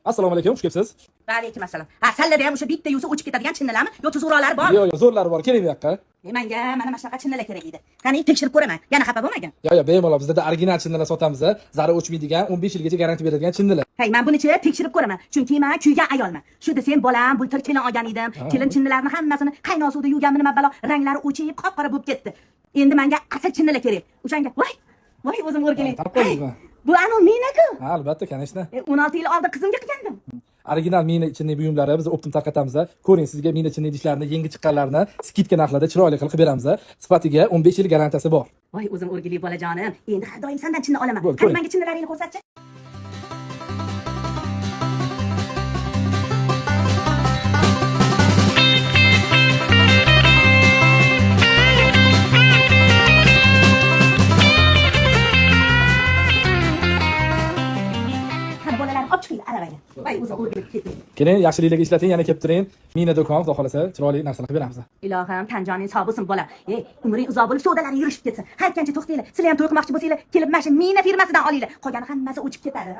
Assalomu alaykum, xush kelibsiz. Va alaykum assalom. Ha, sallada ham o'sha bitta yuzi o'chib ketadigan chinnilarmi? Yoki zo'roqlar bormi? Yo'q, zo'rlari bor, keling bu yoqqa. Menga mana shunaqa chinnilar kerak edi. Qani tekshirib ko'raman. Yana xafa bo'lmagin. Yo'q, bemalol bizda original chinnilar sotamiz. Zari o'chmaydigan, 15 yilgacha garantiya beradigan chinnilar. Hey, men buni tekshirib ko'raman. Chunki men kuygan ayolman. Shu desam bolam bultir kelin olgan edim. Kelin chinnilarni hammasini qaynoq suvda yuvganmini nima balo, ranglari o'chib, qop-qora bo'lib ketdi. Endi menga asl chinnilar kerak. O'shanga, voy o'zim o'rganay. Bu anu mina-ku. Ha, albatta, конечно. 16 yil oldin qizimga qilgandim. Original mina chinni buyumlari biz optim tarqatamiz. Ko'ring, sizga mina chinni idishlarni, yangi chiqqanlarni skidka narxlarda chiroyli qilib beramiz. Sifatiga 15 yil garantiyasi bor. Voy o'zim o'rgili bolajonim. Endi har doim sendan chinni olaman. Qani menga chinnilaringni ko'rsatchi. Keling, yaxshiliklarga ishlating, yana kelib turing. Mina do'kon, xudo xolasa, chiroyli narsalar qilib beramiz. Ilohim, tanjoning sog' bo'lsin bola. Umring uzoq bo'lib, savdolaring yurishib ketsin. Har qancha to'xtanglar. Sizlar ham to'y qilmoqchi bo'lsanglar, kelib mana shu mina firmasidan olinglar. Qolgani hammasi o'chib ketadi.